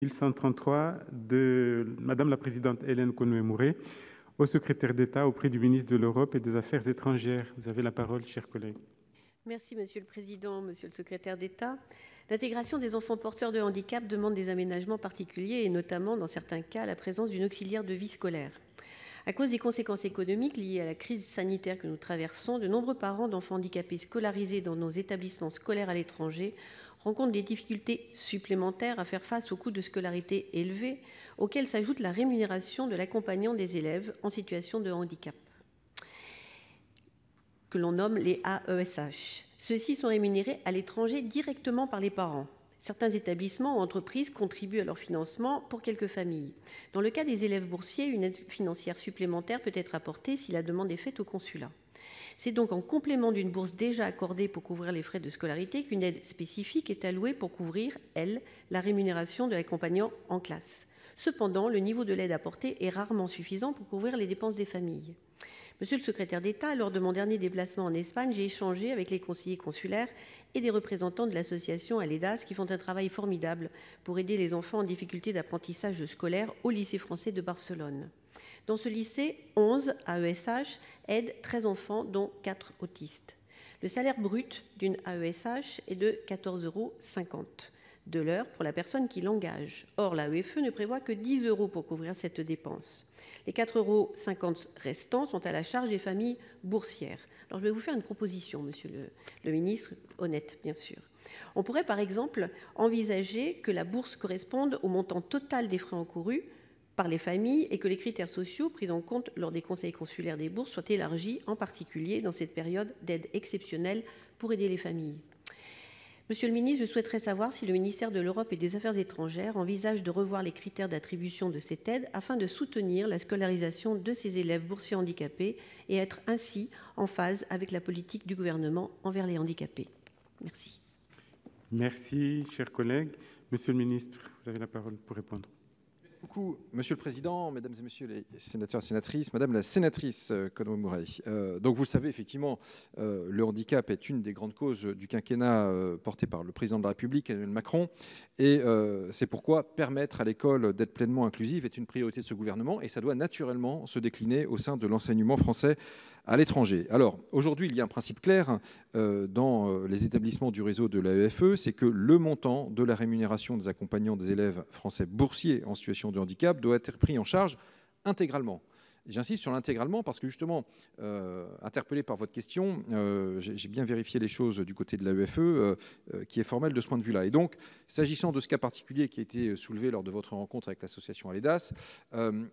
1133 de Madame la présidente Hélène Conway-Mouret au secrétaire d'État auprès du ministre de l'Europe et des Affaires étrangères. Vous avez la parole, chers collègues. Merci, Monsieur le Président, Monsieur le secrétaire d'État. L'intégration des enfants porteurs de handicap demande des aménagements particuliers et notamment, dans certains cas, la présence d'une auxiliaire de vie scolaire. À cause des conséquences économiques liées à la crise sanitaire que nous traversons, de nombreux parents d'enfants handicapés scolarisés dans nos établissements scolaires à l'étranger rencontrent des difficultés supplémentaires à faire face aux coûts de scolarité élevés, auxquels s'ajoute la rémunération de l'accompagnant des élèves en situation de handicap, que l'on nomme les AESH. Ceux-ci sont rémunérés à l'étranger directement par les parents. Certains établissements ou entreprises contribuent à leur financement pour quelques familles. Dans le cas des élèves boursiers, une aide financière supplémentaire peut être apportée si la demande est faite au consulat. C'est donc en complément d'une bourse déjà accordée pour couvrir les frais de scolarité qu'une aide spécifique est allouée pour couvrir, elle, la rémunération de l'accompagnant en classe. Cependant, le niveau de l'aide apportée est rarement suffisant pour couvrir les dépenses des familles. Monsieur le secrétaire d'État, lors de mon dernier déplacement en Espagne, j'ai échangé avec les conseillers consulaires et des représentants de l'association Aledas qui font un travail formidable pour aider les enfants en difficulté d'apprentissage scolaire au lycée français de Barcelone. Dans ce lycée, 11 AESH aident 13 enfants, dont 4 autistes. Le salaire brut d'une AESH est de 14,50 € de l'heure pour la personne qui l'engage. Or, l'AEFE ne prévoit que 10 € pour couvrir cette dépense. Les 4,50 € restants sont à la charge des familles boursières. Alors, je vais vous faire une proposition, monsieur le ministre, honnête, bien sûr. On pourrait, par exemple, envisager que la bourse corresponde au montant total des frais encourus par les familles et que les critères sociaux pris en compte lors des conseils consulaires des bourses soient élargis, en particulier dans cette période d'aide exceptionnelle pour aider les familles. Monsieur le ministre, je souhaiterais savoir si le ministère de l'Europe et des Affaires étrangères envisage de revoir les critères d'attribution de cette aide afin de soutenir la scolarisation de ces élèves boursiers handicapés et être ainsi en phase avec la politique du gouvernement envers les handicapés. Merci. Merci, chers collègues. Monsieur le ministre, vous avez la parole pour répondre. Merci beaucoup, Monsieur le Président, Mesdames et Messieurs les sénateurs et sénatrices, Madame la sénatrice Conway-Mouret. Donc vous le savez, effectivement, le handicap est une des grandes causes du quinquennat porté par le Président de la République, Emmanuel Macron, et c'est pourquoi permettre à l'école d'être pleinement inclusive est une priorité de ce gouvernement, et ça doit naturellement se décliner au sein de l'enseignement français à l'étranger. Alors, aujourd'hui, il y a un principe clair dans les établissements du réseau de l'AEFE, c'est que le montant de la rémunération des accompagnants des élèves français boursiers en situation de handicap doit être pris en charge intégralement. J'insiste sur l'intégralement parce que justement, interpellé par votre question, j'ai bien vérifié les choses du côté de l'AEFE, qui est formelle de ce point de vue-là. Et donc, s'agissant de ce cas particulier qui a été soulevé lors de votre rencontre avec l'association Aledas,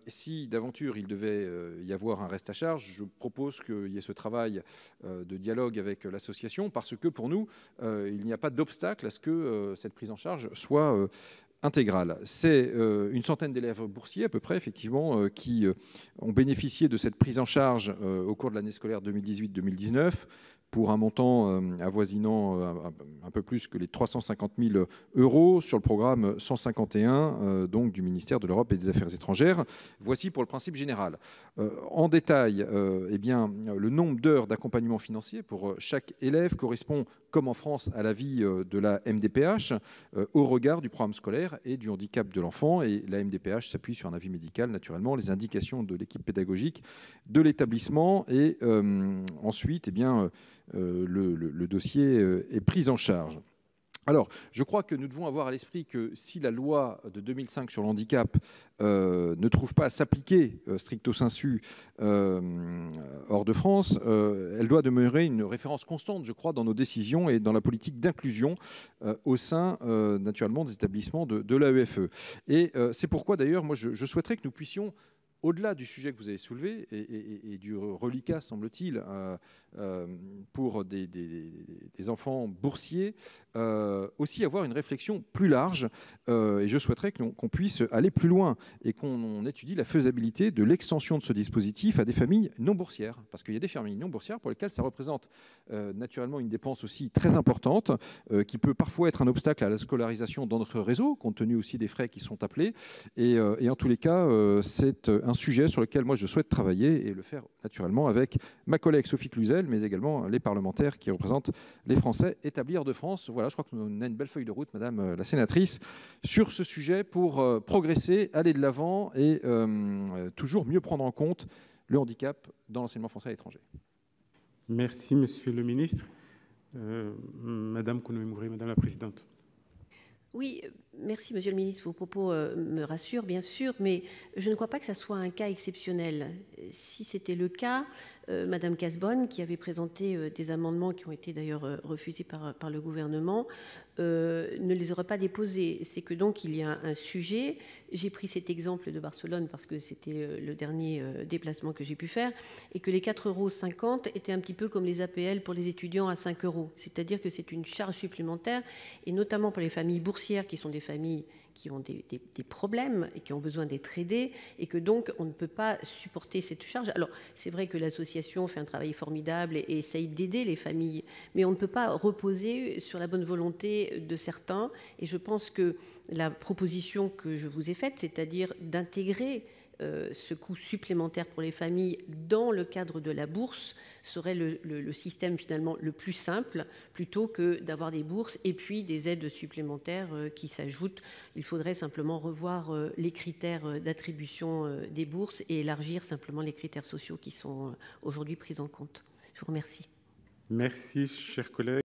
si d'aventure il devait y avoir un reste à charge, je propose qu'il y ait ce travail de dialogue avec l'association parce que pour nous, il n'y a pas d'obstacle à ce que cette prise en charge soit intégrale. C'est une centaine d'élèves boursiers à peu près, effectivement, qui ont bénéficié de cette prise en charge au cours de l'année scolaire 2018-2019 pour un montant avoisinant un peu plus que les 350 000 € sur le programme 151 donc du ministère de l'Europe et des Affaires étrangères. Voici pour le principe général. En détail, eh bien, le nombre d'heures d'accompagnement financier pour chaque élève correspond, comme en France, à l'avis de la MDPH au regard du programme scolaire et du handicap de l'enfant. Et la MDPH s'appuie sur un avis médical, naturellement, les indications de l'équipe pédagogique de l'établissement. Et ensuite, eh bien, le dossier est pris en charge. Alors, je crois que nous devons avoir à l'esprit que si la loi de 2005 sur le handicap ne trouve pas à s'appliquer stricto sensu hors de France, elle doit demeurer une référence constante, je crois, dans nos décisions et dans la politique d'inclusion au sein, naturellement, des établissements de l'AEFE. Et c'est pourquoi, d'ailleurs, moi, je souhaiterais que nous puissions, au-delà du sujet que vous avez soulevé et du reliquat, semble-t-il, pour des enfants boursiers, aussi avoir une réflexion plus large. Et je souhaiterais qu'on puisse aller plus loin et qu'on étudie la faisabilité de l'extension de ce dispositif à des familles non boursières. Parce qu'il y a des familles non boursières pour lesquelles ça représente naturellement une dépense aussi très importante, qui peut parfois être un obstacle à la scolarisation dans notre réseau, compte tenu aussi des frais qui sont appelés. Et en tous les cas, c'est un sujet sur lequel moi je souhaite travailler et le faire naturellement avec ma collègue Sophie Cluzel, mais également les parlementaires qui représentent les Français établis hors de France. Voilà, je crois qu'on a une belle feuille de route, Madame la sénatrice, sur ce sujet pour progresser, aller de l'avant et toujours mieux prendre en compte le handicap dans l'enseignement français à l'étranger. Merci, Monsieur le ministre. Madame Conway-Mouret, Madame la présidente. Oui, merci Monsieur le ministre. Vos propos me rassurent, bien sûr, mais je ne crois pas que ça soit un cas exceptionnel. Si c'était le cas, Madame Cazebonne, qui avait présenté des amendements qui ont été d'ailleurs refusés par le gouvernement, ne les aurait pas déposés. C'est que donc il y a un sujet. J'ai pris cet exemple de Barcelone parce que c'était le dernier déplacement que j'ai pu faire, et que les 4,50 € étaient un petit peu comme les APL pour les étudiants à 5 €. C'est-à-dire que c'est une charge supplémentaire, et notamment pour les familles boursières, qui sont des familles qui ont des problèmes et qui ont besoin d'être aidées, et que donc on ne peut pas supporter cette charge. Alors c'est vrai que l'association fait un travail formidable et essaye d'aider les familles, mais on ne peut pas reposer sur la bonne volonté de certains, et je pense que la proposition que je vous ai faite, c'est-à-dire d'intégrer ce coût supplémentaire pour les familles dans le cadre de la bourse, serait le système finalement le plus simple, plutôt que d'avoir des bourses et puis des aides supplémentaires qui s'ajoutent. Il faudrait simplement revoir les critères d'attribution des bourses et élargir simplement les critères sociaux qui sont aujourd'hui pris en compte. Je vous remercie. Merci, chers collègues.